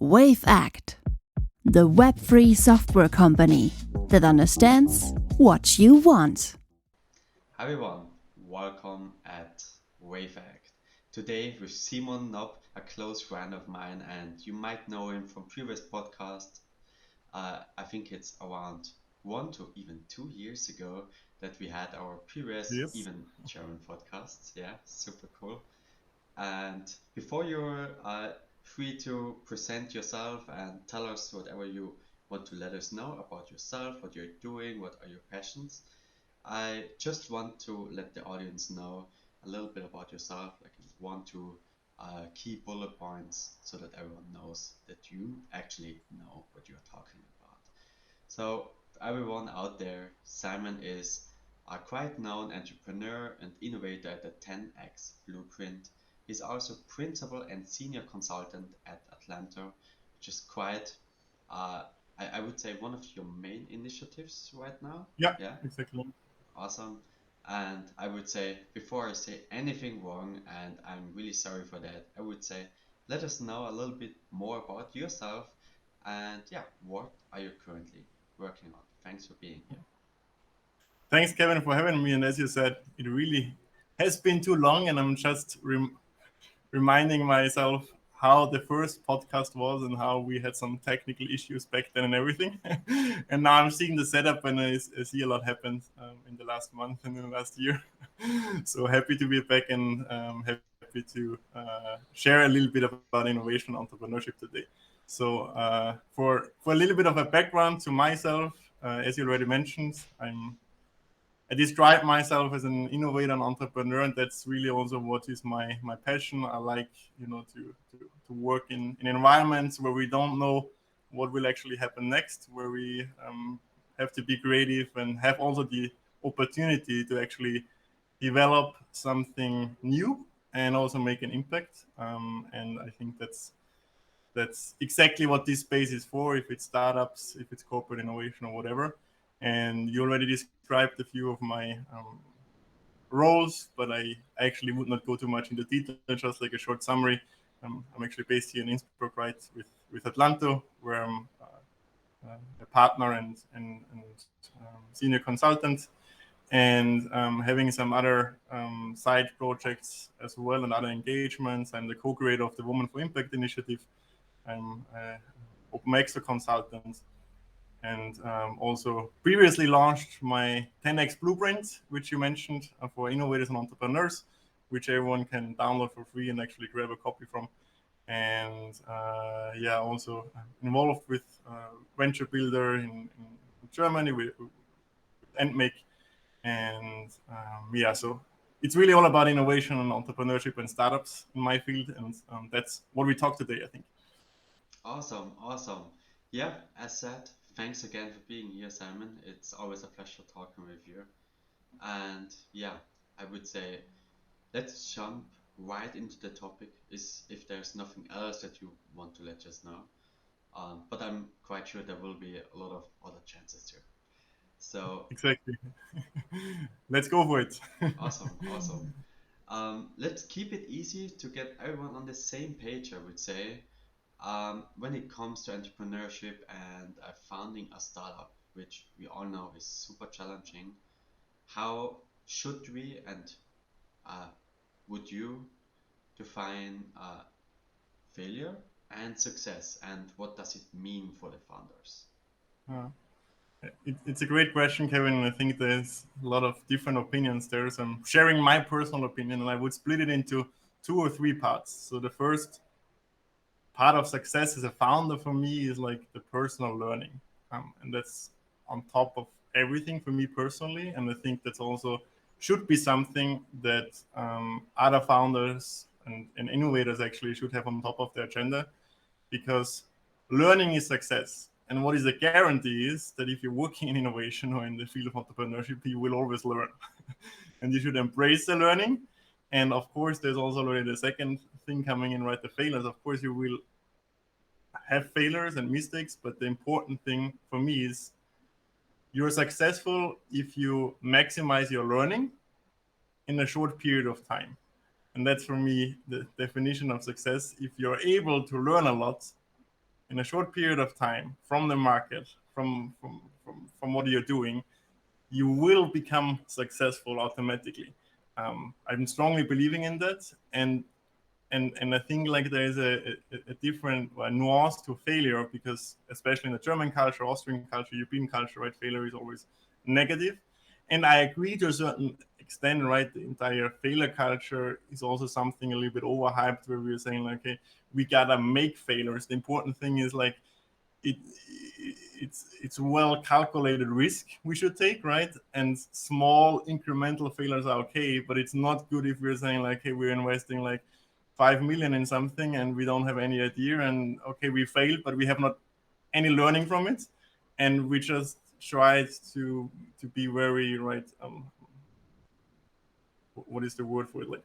Wavect, the web-free software company that understands what you want. Hi everyone, welcome at Wavect. Today with Simon Nopp, a close friend of mine, and you might know him from previous podcasts. I think it's around 1 to even 2 years ago that we had our previous, Yes. even German podcasts. Yeah, super cool. And before you're free to present yourself and tell us whatever you want to let us know about yourself, what you're doing, what are your passions. I just want to let the audience know a little bit about yourself, like 1 to 2 key bullet points, so that everyone knows that you actually know what you're talking about. So, for everyone out there, Simon is a quite known entrepreneur and innovator at the 10x Blueprint. He's also principal and senior consultant at Atlanto, which is quite, uh, I would say, one of your main initiatives right now. Yeah, Yeah. exactly. Awesome. And I would say, before I say anything wrong, and I'm really sorry for that, I would say, let us know a little bit more about yourself and yeah, what are you currently working on? Thanks for being here. Thanks, Kevin, for having me. And as you said, it really has been too long, and I'm just reminding myself how the first podcast was and how we had some technical issues back then and everything. And now I'm seeing the setup, and I see a lot happened in the last month and in the last year. So happy to be back and happy to share a little bit about innovation and entrepreneurship today. So for a little bit of a background to myself, as you already mentioned, I describe myself as an innovator and entrepreneur, and that's really also what is my passion. I like, to work in environments where we don't know what will actually happen next, where we have to be creative and have also the opportunity to actually develop something new and also make an impact. And I think that's exactly what this space is for, if it's startups, if it's corporate innovation or whatever. And you already described a few of my roles, but I actually would not go too much into detail, just like a short summary. I'm actually based here in Innsbruck, right, with Atlanto, where I'm a partner and senior consultant, and having some other side projects as well and other engagements. I'm the co-creator of the Women for Impact initiative. I'm OpenExO Consultant, and also previously launched my 10x Blueprint, which you mentioned, for innovators and entrepreneurs, which everyone can download for free and actually grab a copy from. And also involved with Venture Builder in Germany with Endmake. And so it's really all about innovation and entrepreneurship and startups in my field. And that's what we talk today, I think. Awesome, awesome. Yeah, as said, thanks again for being here, Simon. It's always a pleasure talking with you. And yeah, I would say let's jump right into the topic is if there's nothing else that you want to let us know. But I'm quite sure there will be a lot of other chances too. So Exactly. Let's go for it. awesome, awesome. Let's keep it easy to get everyone on the same page, I would say. When it comes to entrepreneurship and founding a startup, which we all know is super challenging, how should we and uh, would you define failure and success, and what does it mean for the founders? Uh, it's a great question, Kevin. And I think there's a lot of different opinions there. So I'm sharing my personal opinion, and I would split it into 2 or 3 parts. So the first part of success as a founder for me is like the personal learning, and that's on top of everything for me personally. And I think that's also should be something that other founders and innovators actually should have on top of their agenda, because learning is success. And what is a guarantee is that if you're working in innovation or in the field of entrepreneurship, you will always learn. And you should embrace the learning. And of course, there's also already the second thing coming in, right? The failures. Of course, you will have failures and mistakes, but the important thing for me is you're successful if you maximize your learning in a short period of time. And that's for me the definition of success. If you're able to learn a lot in a short period of time from the market, from what you're doing, you will become successful automatically. I'm strongly believing in that, and I think like there is a different nuance to failure, because especially in the German culture, Austrian culture, European culture, right, failure is always negative. And I agree to a certain extent, right? The entire failure culture is also something a little bit overhyped, where we're saying like, okay, we gotta make failures. The important thing is like it, it's well calculated risk we should take, right? And small incremental failures are okay, but it's not good if we're saying like, hey, we're investing like 5 million in something and we don't have any idea, and okay, we failed, but we have not any learning from it, and we just tried to be very right. What is the word for it? Like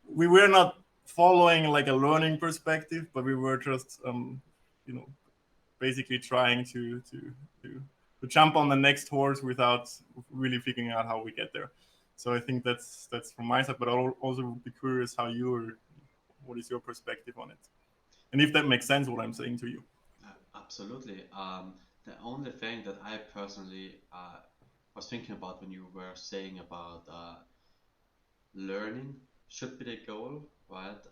we were not following like a learning perspective, but we were just you know basically trying to jump on the next horse without really figuring out how we get there. So I think that's from my side, but I'll also be curious how what is your perspective on it, and if that makes sense what I'm saying to you. Absolutely. The only thing that I personally was thinking about when you were saying about learning should be the goal, right?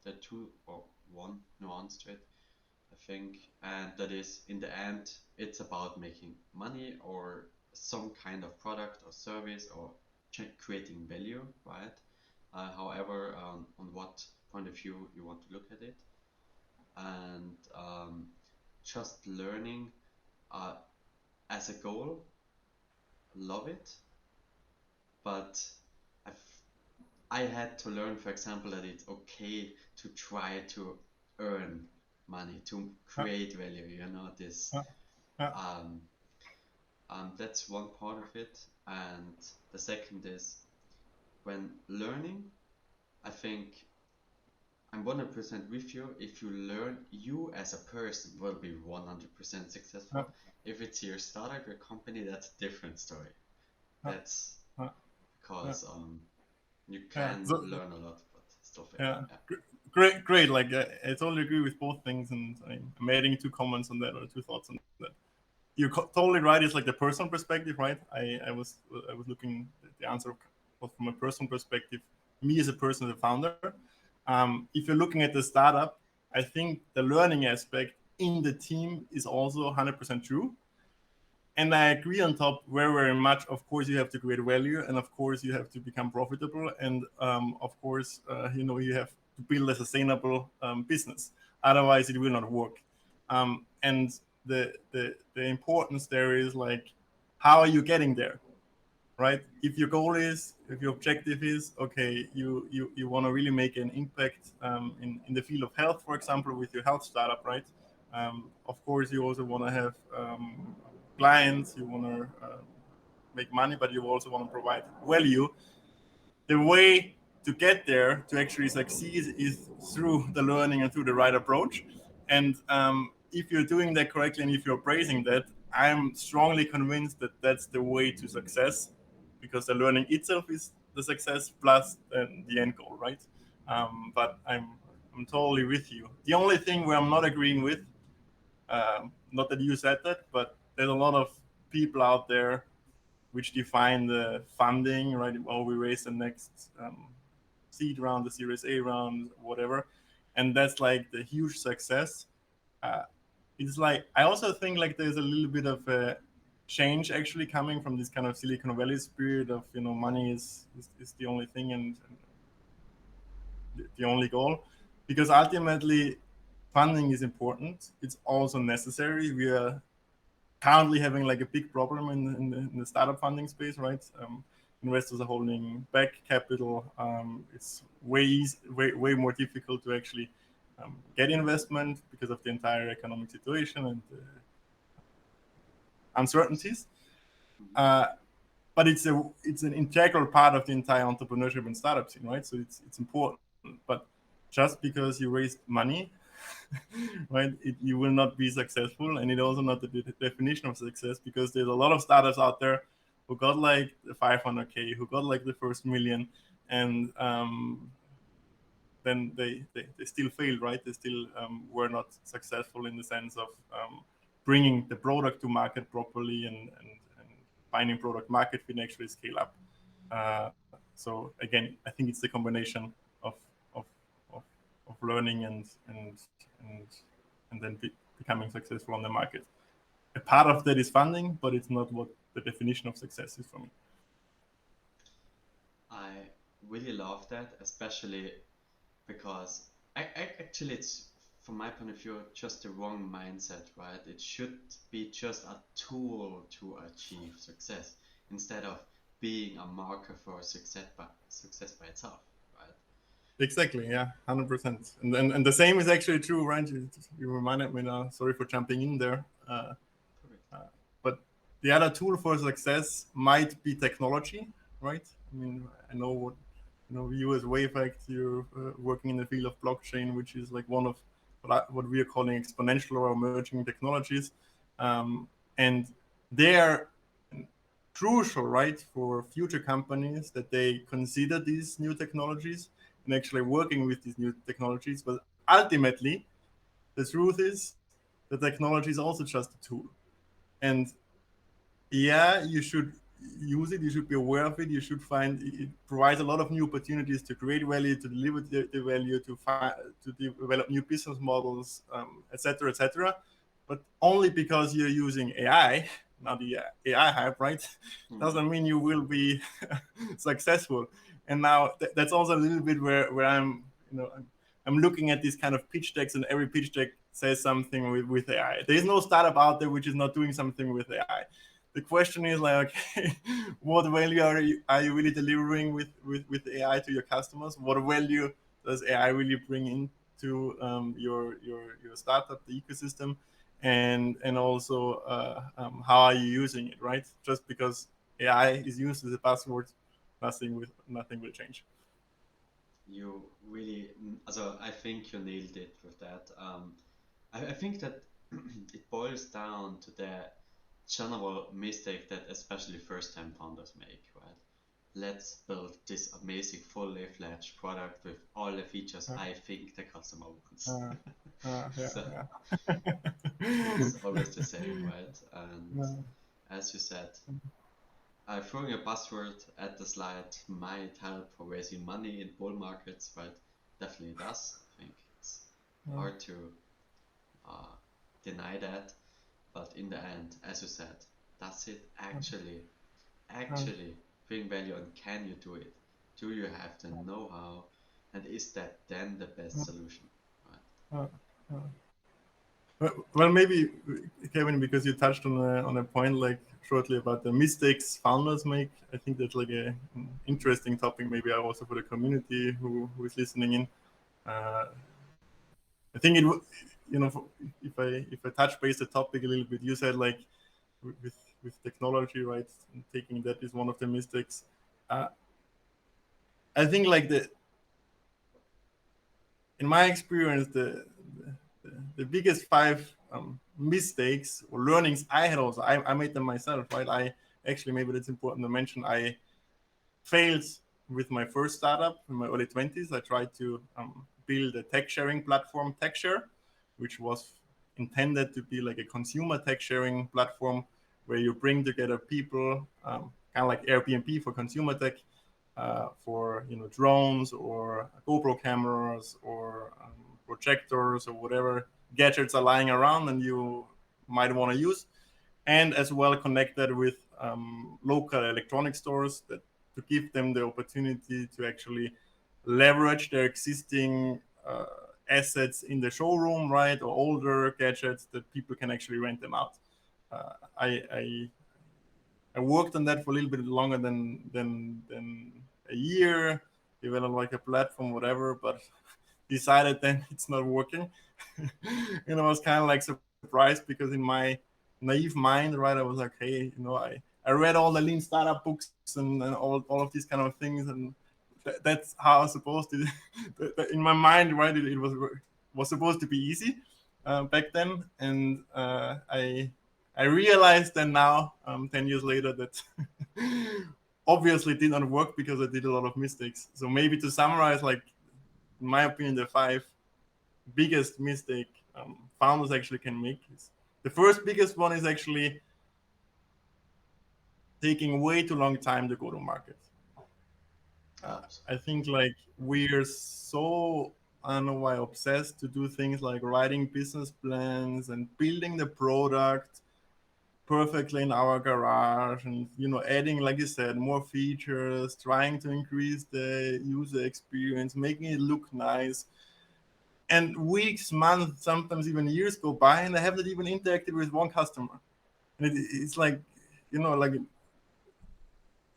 The two or one nuance to it, I think, and that is in the end, it's about making money or some kind of product or service or creating value, right? However, on what point of view you want to look at it, and just learning uh, as a goal, love it, but I've, I had to learn, for example, that it's okay to try to earn money, to Yeah, create value, this. yeah, yeah, Um, that's one part of it. And the second is when learning, I think I'm 100% with you. If you learn, you as a person will be 100% yeah, successful. If it's your startup, your company, that's a different story. yeah, That's yeah, yeah. because you Yeah. can So learn a lot, but still fail. yeah, Yeah. great. Like I totally agree with both things, and I'm adding two comments on that, or two thoughts on that. You're totally right. It's like the personal perspective, right? I was looking the answer was from a personal perspective. Me as a person, as a founder, if you're looking at the startup, I think the learning aspect in the team is also 100% true. And I agree on top very, very much. Of course, you have to create value, and of course, you have to become profitable, and of course, you have to build a sustainable business. Otherwise, it will not work. And the importance there is like, how are you getting there, right? If your objective is okay, you want to really make an impact in the field of health, for example, with your health startup, right? Of course, you also want to have clients, you want to make money, but you also want to provide value. The way to get there to actually succeed is through the learning and through the right approach. And if you're doing that correctly and if you're praising that, I'm strongly convinced that that's the way to success, because the learning itself is the success plus the end goal, right? But I'm totally with you. The only thing where I'm not agreeing with, not that you said that, but there's a lot of people out there which define the funding, right? Oh, we raise the next seed round, the Series A round, whatever, and that's like the huge success. Uh, it's like I also think like there's a little bit of a change actually coming from this kind of Silicon Valley spirit of money is the only thing, and the only goal, because ultimately funding is important. It's also necessary. We are currently having like a big problem in the startup funding space, right? Investors are holding back capital. It's way more difficult to actually get investment because of the entire economic situation and Yes. uncertainties. Mhm. Uh, but it's an integral part of the entire entrepreneurship and startup scene, right? So it's important. But just because you raised money, right, you will not be successful, and it also not the definition of success, because there's a lot of startups out there who got like the 500K, who got like the first million, and then they still failed, right? They still were not successful in the sense of bringing the product to market properly and finding product market fit and actually scale up. So again, I think it's the combination of of, of learning and then becoming successful on the market. A part of that is funding, but it's not what the definition of success is for me. I really love that, especially because actually it's, from my point of view, just the wrong mindset, right? It should be just a tool to achieve success instead of being a marker for success by itself, right? Exactly, yeah, 100%. And the same is actually true, right? You reminded me now. Sorry for jumping in there. But the other tool for success might be technology, right? I mean, I know what you as Wavect, you're working in the field of blockchain, which is like one of what we are calling exponential or emerging technologies, and they are crucial, right, for future companies that they consider these new technologies and actually working with these new technologies. But ultimately, the truth is the technology is also just a tool. And yeah, you should use it, you should be aware of it, you should find it provides a lot of new opportunities to create value, to deliver the value, to develop new business models, etc., etc. But only because you're using AI, now the AI hype, right, doesn't mean you will be successful. And now that's also a little bit where I'm, I'm looking at these kind of pitch decks, and every pitch deck says something with AI. There is no startup out there which is not doing something with AI. The question is like, okay, what value are you really delivering with AI to your customers? What value does AI really bring into your startup, the ecosystem, and also how are you using it, right? Just because AI is used as a buzzword, nothing will change. You really, also I think you nailed it with that. I think that it boils down to the general mistake that especially first-time founders make, right? Let's build this amazing fully fledged product with all the features I think the customer wants. So it's always the same, right? And as you said, throwing a buzzword at the slide might help for raising money in bull markets, right? Definitely does. I think it's hard to deny that. But in the end, as you said, does it actually bring value, and can you do it? Do you have the know-how, and is that then the best solution? Right? Well, maybe Kevin, because you touched on a point like shortly about the mistakes founders make. I think that's like an interesting topic. Maybe also for the community who is listening in. I think if I touch base the topic a little bit, you said like with technology, right? And taking that is one of the mistakes. I think like in my experience, the biggest five mistakes or learnings I had also, I made them myself, right? I actually, maybe that's important to mention, I failed with my first startup in my early 20s. I tried to build a tech sharing platform, TechShare, which was intended to be like a consumer tech sharing platform where you bring together people, kind of like Airbnb for consumer tech, for drones or GoPro cameras or projectors or whatever gadgets are lying around and you might want to use, and as well connected with local electronic stores that to give them the opportunity to actually leverage their existing assets in the showroom, right, or older gadgets that people can actually rent them out. I worked on that for a little bit longer than a year, developed like a platform, whatever, but decided then it's not working. And I was kind of like surprised because in my naive mind, right, I was like, hey, I read all the lean startup books and all of these kind of things, and that's how I was supposed to. In my mind, right, it was supposed to be easy back then, and I realized then now, 10 years later, that obviously it did not work because I did a lot of mistakes. So maybe to summarize, like in my opinion, the 5 biggest mistake founders actually can make. The first biggest one is actually taking way too long time to go to market. I think like we're so, I don't know why, obsessed to do things like writing business plans and building the product perfectly in our garage, and adding, like you said, more features, trying to increase the user experience, making it look nice. And weeks, months, sometimes even years go by, and I haven't even interacted with one customer. And it's like, like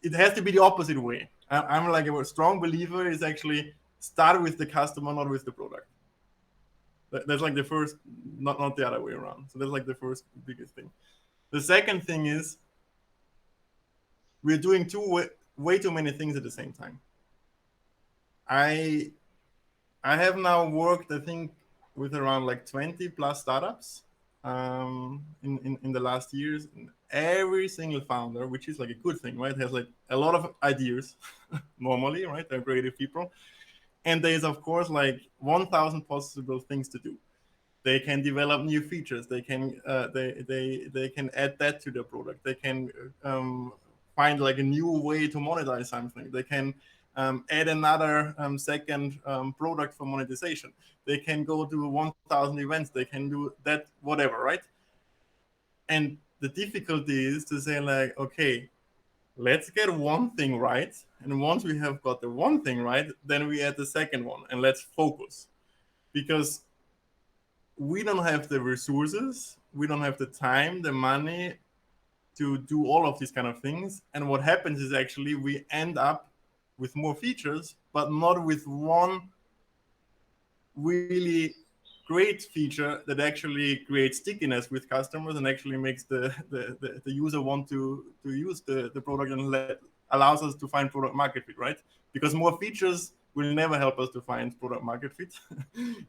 it has to be the opposite way. I'm like a strong believer is actually start with the customer, not with the product. That's like the first, not the other way around. So that's like the first biggest thing. The second thing is we're doing way too many things at the same time. I have now worked, I think, with around like 20 plus startups in the last years. And every single founder, which is like a good thing, right, has like a lot of ideas normally, right? They're creative people. And there's, of course, like 1,000 possible things to do. They can develop new features. They can they can add that to their product. They can find like a new way to monetize something. They can add another second product for monetization. They can go to 1,000 events. They can do that, whatever, right? And the difficulty is to say like, okay, let's get one thing right. And once we have got the one thing right, then we add the second one and let's focus. Because we don't have the resources, we don't have the time, the money to do all of these kind of things. And what happens is actually we end up with more features, but not with one really great feature that actually creates stickiness with customers and actually makes the user want to use the product and allows us to find product market fit, right? Because more features will never help us to find product market fit.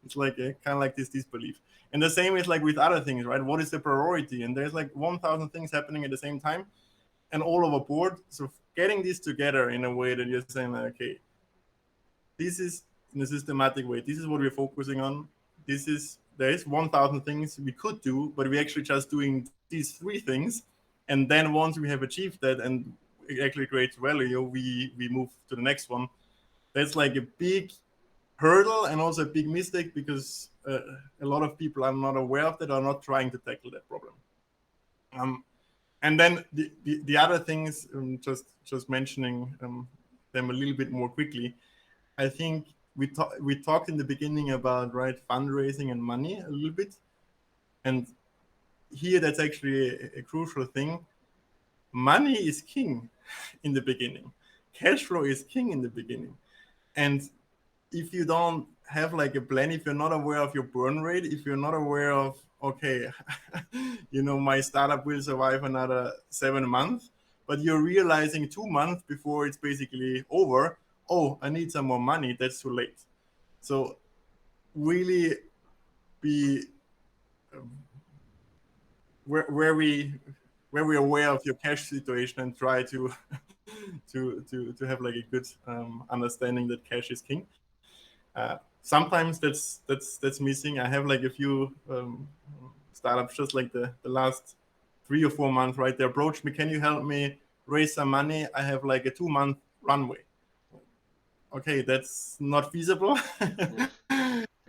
It's like kind of like this disbelief. And the same is like with other things, right? What is the priority? And there's like 1,000 things happening at the same time and all over board. So getting this together in a way that you're saying, like, okay, this is in a systematic way. This is what we're focusing on. There is 1,000 things we could do, but we're actually just doing these 3 things. And then once we have achieved that and it actually creates value, we move to the next one. That's like a big hurdle and also a big mistake because a lot of people are not aware of that, are not trying to tackle that problem. And then the other things, just mentioning them a little bit more quickly. I think we talked in the beginning about, right, fundraising and money a little bit, and here that's actually a crucial thing. Money is king in the beginning. Cash flow is king in the beginning, and if you don't have like a plan, if you're not aware of your burn rate, if you're not aware of, okay, my startup will survive another 7 months, but you're realizing 2 months before it's basically over, oh, I need some more money, that's too late. So really be very aware of your cash situation and try to to have like a good understanding that cash is king. Sometimes that's missing. I have like a few startups just like the last 3 or 4 months, right? They approached me, can you help me raise some money? I have like a 2-month runway. Okay, that's not feasible.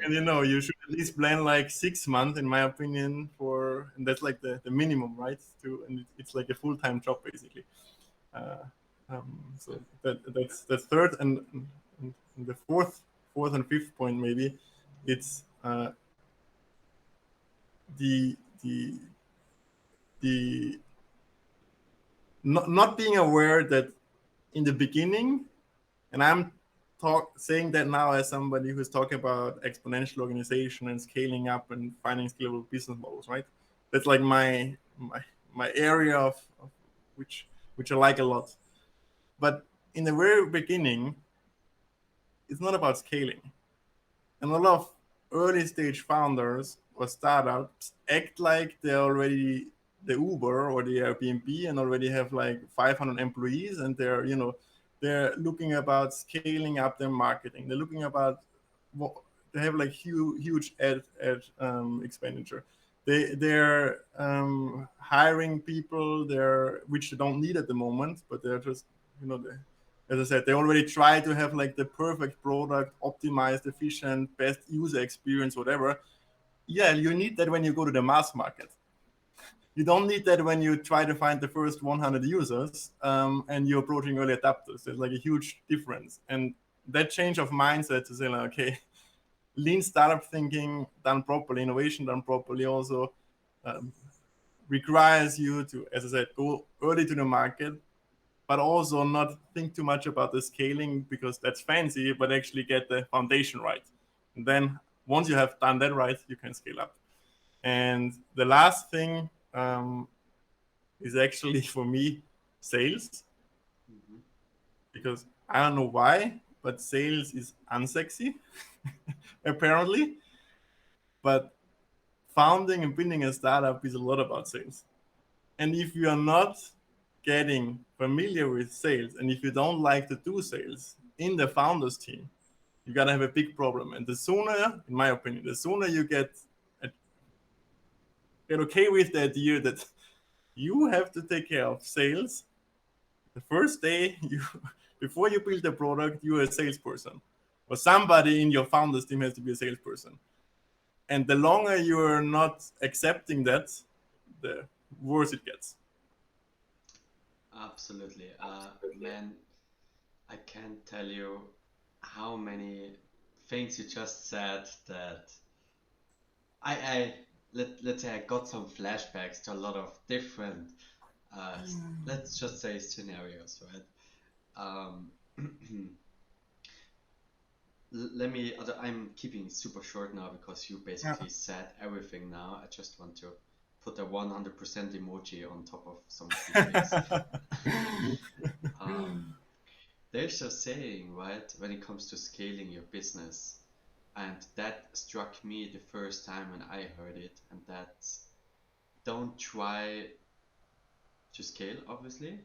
And you should at least plan like 6 months, in my opinion, and that's like the minimum, right? And it's like a full-time job basically. So that's third, and the fourth and fifth point maybe, it's the not being aware that in the beginning, and I'm saying that now as somebody who's talking about exponential organization and scaling up and finding scalable business models, right? That's like my area of which I like a lot. But in the very beginning, it's not about scaling. And a lot of early stage founders or startups act like they're already the Uber or the Airbnb and already have like 500 employees, and they're looking about scaling up their marketing. They're looking about they have like huge ad expenditure. They're hiring people which they don't need at the moment, but they're just, as I said, they already try to have like the perfect product, optimized, efficient, best user experience, whatever. Yeah, you need that when you go to the mass market. You don't need that when you try to find the first 100 users and you're approaching early adapters. There's like a huge difference. And that change of mindset to say, like, okay, lean startup thinking done properly, innovation done properly also um, requires you to, as I said, go early to the market, but also not think too much about the scaling because that's fancy, but actually get the foundation right. And then once you have done that right, you can scale up. And the last thing is actually for me sales, Mm-hmm. because I don't know why, but sales is unsexy apparently. But founding and building a startup is a lot about sales. And if you are not getting familiar with sales, and if you don't like to do sales in the founders team, you're gonna have a big problem. And the sooner, in my opinion, the sooner you get okay with the idea that you have to take care of sales, the first day you before you build a product, you're a salesperson. Or somebody in your founders team has to be a salesperson. And the longer you're not accepting that, the worse it gets. Absolutely. Man, I can't tell you how many things you just said that I let's say I got some flashbacks to a lot of different let's just say scenarios, right? Um, I'm keeping it super short now because you Yeah. basically said everything now. I just want to put a 100% emoji on top of some of these things. Um, there's a saying, right, when it comes to scaling your business, and that struck me the first time when I heard it, and that's don't try to scale, obviously,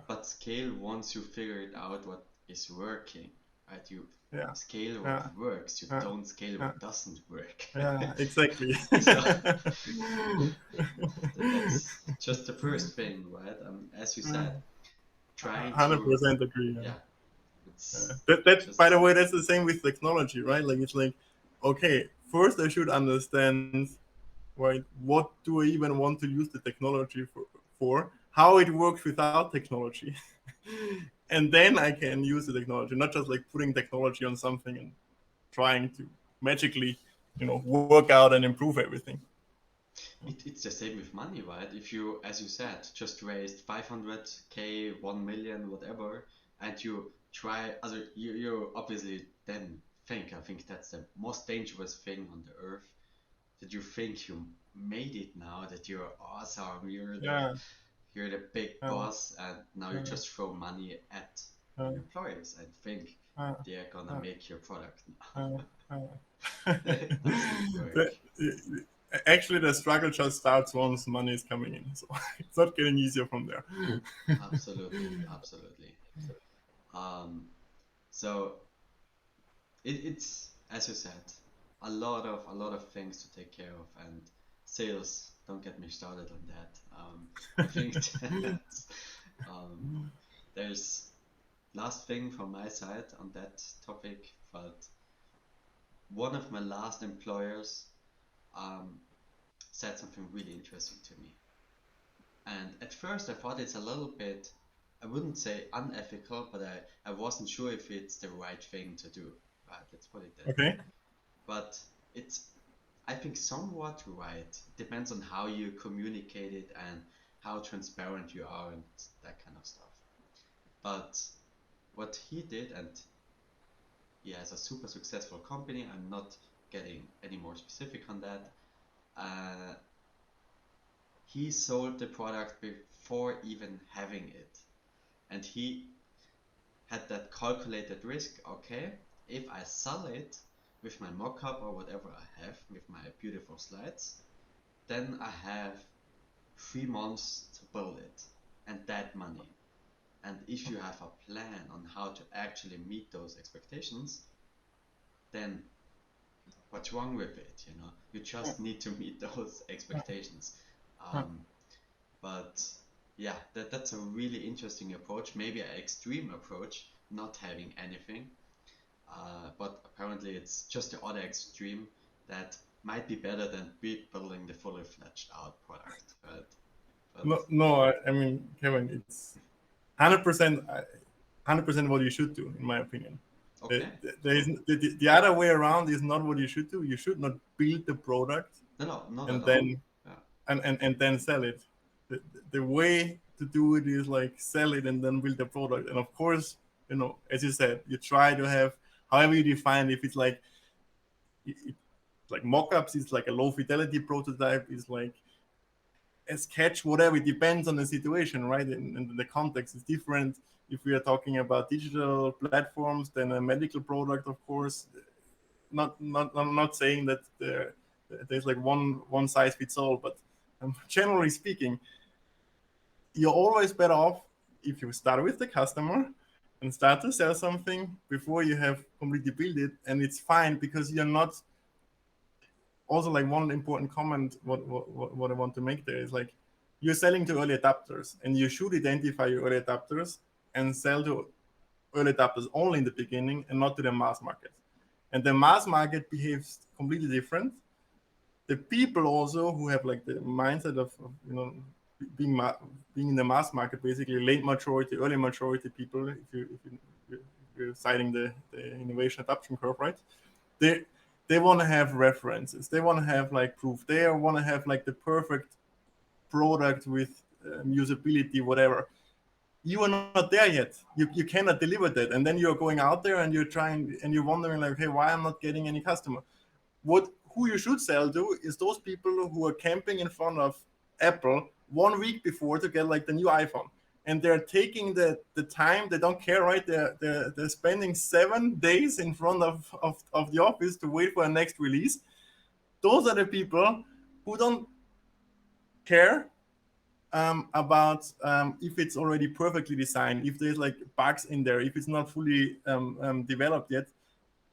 but scale once you figure it out what is working, right? You Yeah. scale what Yeah. works, you Yeah. don't scale Yeah. what doesn't work. Yeah. Exactly. So that's just the first thing, right? As you said, trying Hundred to, percent agree. Yeah. yeah, it's That by the just, way, that's the same with technology, right? Like it's like, okay, first I should understand, right, what do I even want to use the technology for, how it works without technology, and then I can use the technology, not just like putting technology on something and trying to magically, work out and improve everything. it's the same with money, right? If you, as you said, just raised 500K, 1 million, whatever, and you try, other, you obviously then I think that's the most dangerous thing on the earth, that you think you made it now, that you're awesome, Yeah. you're the big Yeah. boss, and now you Yeah. just throw money at Yeah. your employees and think Yeah. they're gonna Yeah. make your product Yeah. now. Yeah. It doesn't work. The- Actually, the struggle just starts once money is coming in, so it's not getting easier from there. Absolutely, absolutely. Um, so it's as you said, a lot of things to take care of, and sales. Don't get me started on that. I think that um, there's last thing from my side on that topic, but one of my last employers um, said something really interesting to me. And at first, I thought it's a little bit, I wouldn't say unethical, but I wasn't sure if it's the right thing to do. Right, let's put it that way. Okay. But it's, I think, somewhat right. It depends on how you communicate it and how transparent you are and that kind of stuff. But what he did, and he has a super successful company, I'm not getting any more specific on that. Uh, he sold the product before even having it. And he had that calculated risk. Okay, if I sell it with my mockup or whatever I have, with my beautiful slides, then I have 3 months to build it and that money. And if you have a plan on how to actually meet those expectations, then what's wrong with it? You just need to meet those expectations. But yeah, that's a really interesting approach, maybe an extreme approach, not having anything. But apparently it's just the other extreme that might be better than building the fully fledged out product, right? But No, I mean, Kevin, it's 100%, 100% what you should do, in my opinion. okay, There is cool. the other way around is not what you should do. You should not build the product No, not and at all. then Yeah. and then sell it. The way to do it is like sell it and then build the product. And of course, as you said, you try to have however you define. If it's like like mock-ups, it's like a low fidelity prototype, is like a sketch, whatever. It depends on the situation, right? And the context is different. If we are talking about digital platforms, then a medical product, of course. I'm not saying that there's like one size fits all, but generally speaking, you're always better off if you start with the customer and start to sell something before you have completely built it, and it's fine because you're not. Also, like one important comment, what I want to make there is like you're selling to early adopters, and you should identify your early adopters and sell to early adopters only in the beginning and not to the mass market. And the mass market behaves completely different. The people also who have like the mindset of being in the mass market, basically late majority, early majority people, if you're citing the innovation adoption curve, right? They want to have references. They want to have like proof. They want to have like the perfect product with usability, whatever. You are not there yet. You cannot deliver that, and then you're going out there and you're trying and you're wondering like, hey, why I'm not getting any customer? Who you should sell to is those people who are camping in front of Apple 1 week before to get like the new iPhone, and they're taking the time. They don't care, right? They're spending 7 days in front of the office to wait for a next release. Those are the people who don't care about if it's already perfectly designed, if there's like bugs in there, if it's not fully developed yet.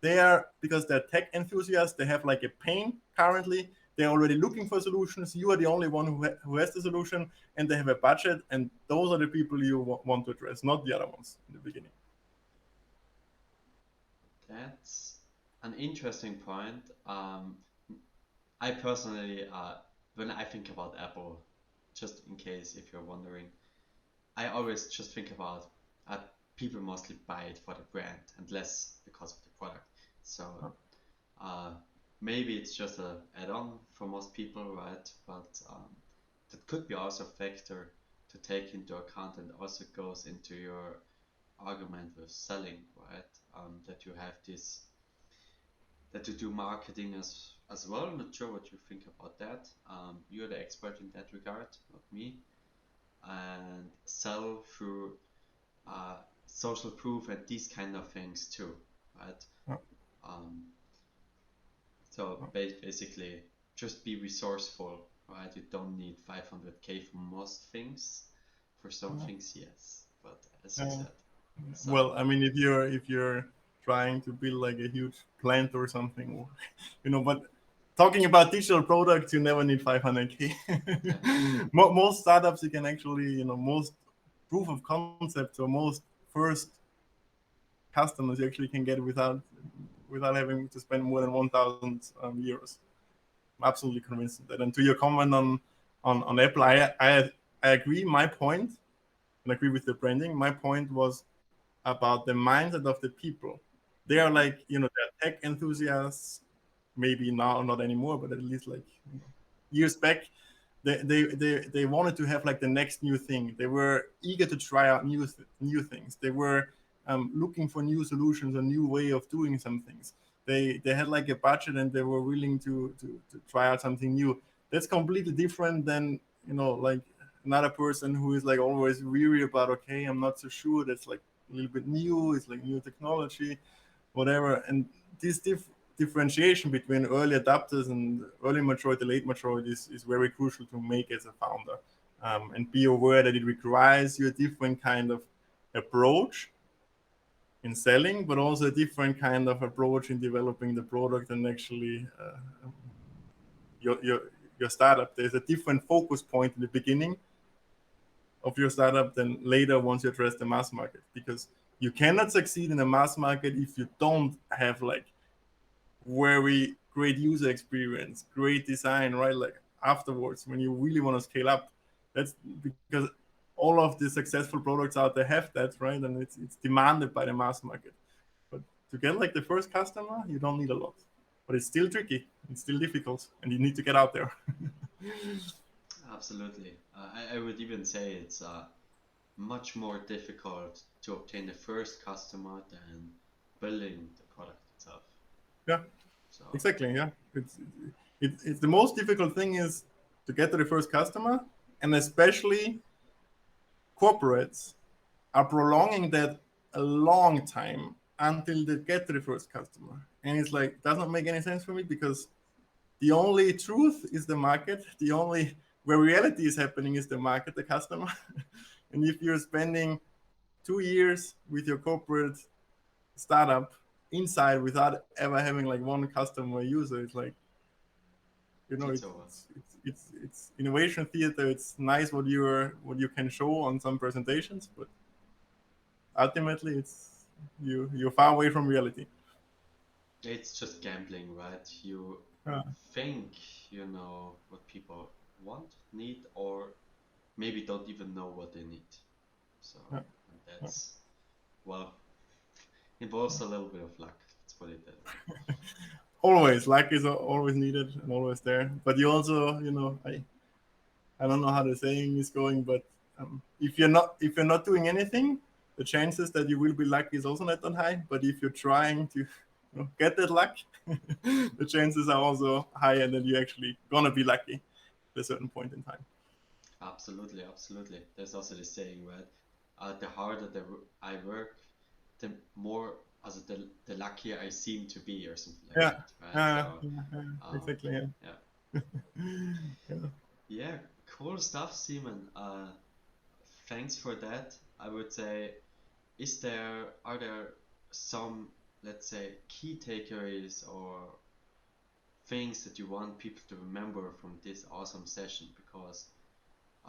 They are, because they're tech enthusiasts, they have like a pain currently. They're already looking for solutions. You are the only one who has the solution, and they have a budget. And those are the people you want to address, not the other ones in the beginning. That's an interesting point. I personally, when I think about Apple, just in case if you're wondering, I always just think about people mostly buy it for the brand and less because of the product. So maybe it's just a add-on for most people, right? But that could be also a factor to take into account, and also goes into your argument with selling, right? That you have this, that you do marketing as well. I'm not sure what you think about that. You're the expert in that regard, not me. And sell through social proof and these kind of things too, right? Um, so basically, just be resourceful, right? You don't need 500K for most things. For some things, yes, but as you said, Well, I mean, if you're trying to build like a huge plant or something, but talking about digital products, you never need 500K. yeah, Most startups you can actually, most proof of concepts or most first customers you actually can get without having to spend more than 1,000 euros. I'm absolutely convinced of that. And to your comment on Apple, I agree. My point, and agree with the branding. My point was about the mindset of the people. They are like, they're tech enthusiasts. Maybe now not anymore, but at least like years back, they wanted to have like the next new thing. They were eager to try out new things. They were looking for new solutions, a new way of doing some things. They had like a budget and they were willing to try out something new. That's completely different than like another person who is like always weary about, okay, I'm not so sure. That's like a little bit new. It's like new technology, whatever. And this differentiation between early adopters and early maturity, late maturity is very crucial to make as a founder. And be aware that it requires you a different kind of approach, in selling, but also a different kind of approach in developing the product and actually your startup. There's a different focus point in the beginning of your startup than later once you address the mass market, because you cannot succeed in the mass market if you don't have like very great user experience, great design, right? Like afterwards, when you really want to scale up, that's because all of the successful products out there have that, right? And it's demanded by the mass market. But to get like the first customer, you don't need a lot. But it's still tricky, it's still difficult, and you need to get out there. Absolutely. I would even say it's much more difficult to obtain the first customer than building the product itself. Yeah, So exactly. Yeah, it's the most difficult thing is to get to the first customer, and especially corporates are prolonging that a long time until they get to the first customer. And it's like, does not make any sense for me, because the only truth is the market. The only where reality is happening is the market, the customer. And if you're spending 2 years with your corporate startup inside without ever having like one customer user, it's like, it's over. it's innovation theater. It's nice what you can show on some presentations, but ultimately it's you're far away from reality. It's just gambling, right? You Yeah. think you know what people want, need, or maybe don't even know what they need. So, Yeah. and that's, well, involves a little bit of luck. Let's put it that way. Always luck is always needed and always there, but you also, I don't know how the saying is going, but if you're not doing anything, the chances that you will be lucky is also not that high. But if you're trying to get that luck, the chances are also higher that you're actually gonna be lucky at a certain point in time. Absolutely, absolutely. There's also the saying, right? The harder I work, the more, also the luckier I seem to be, or something like Yeah, that, right? So, um, exactly. Yeah. yeah, Yeah. yeah, cool stuff, Simon. Thanks for that. I would say, are there some, let's say, key takeaways or things that you want people to remember from this awesome session? Because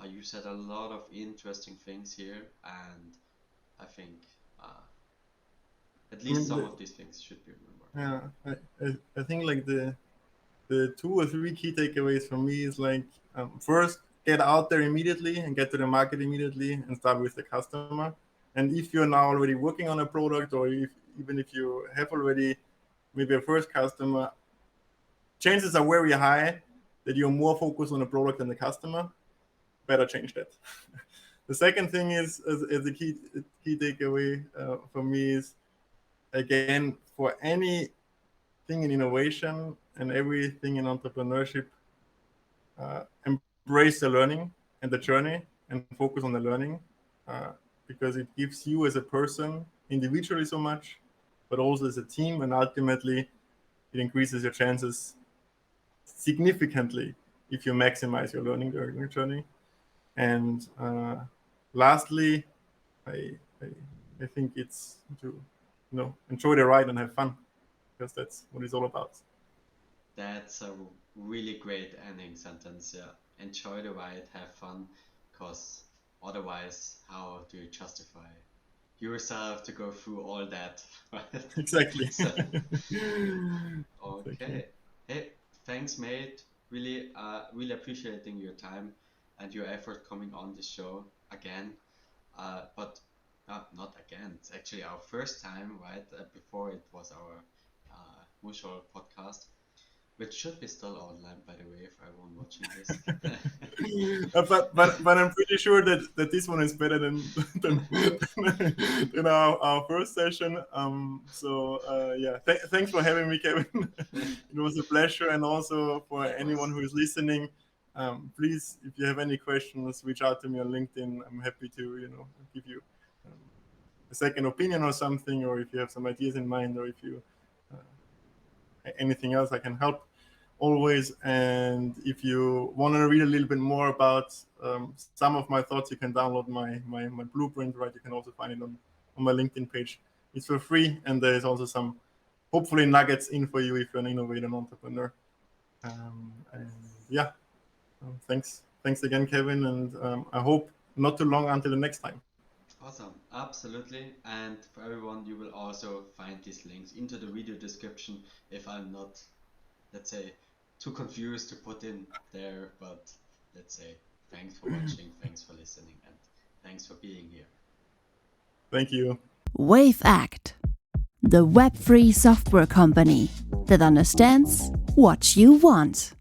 you said a lot of interesting things here, and I think at I least mean, some of these things should be remembered. yeah, I think like the 2 or 3 key takeaways for me is like, first, get out there immediately and get to the market immediately and start with the customer. And if you're now already working on a product, or even if you have already maybe a first customer, chances are very high that you're more focused on the product than the customer. Better change that. The second thing is, as a key takeaway for me is, again, for anything in innovation and everything in entrepreneurship, embrace the learning and the journey and focus on the learning, uh, because it gives you as a person individually so much, but also as a team, and ultimately it increases your chances significantly if you maximize your learning during your journey. And lastly, I, I I think it's to enjoy the ride and have fun, because that's what it's all about. That's a really great ending sentence. Yeah, enjoy the ride, have fun, because otherwise, how do you justify yourself to go through all that, right? Exactly. So, Exactly. okay. Hey, thanks, mate. Really, really appreciating your time and your effort coming on the show again. But not again. It's actually our first time, right? Before it was our mutual podcast, which should be still online, by the way, for everyone watching this. But I'm pretty sure that this one is better than our first session. So yeah, thanks for having me, Kevin. It was a pleasure, and also for anyone Likewise. who is listening, please, if you have any questions, reach out to me on LinkedIn. I'm happy to give you um, a second opinion or something, or if you have some ideas in mind, or if you anything else, I can help always. And if you want to read a little bit more about some of my thoughts, you can download my blueprint, right? You can also find it on my LinkedIn page. It's for free, and there is also some hopefully nuggets in for you if you're an innovator and entrepreneur. And yeah, thanks again, Kevin, and I hope not too long until the next time. Awesome, absolutely. And for everyone, you will also find these links into the video description if I'm not, let's say, too confused to put in there. But let's say, thanks for watching, thanks for listening, and thanks for being here. Thank you. Wavect, the web-free software company that understands what you want.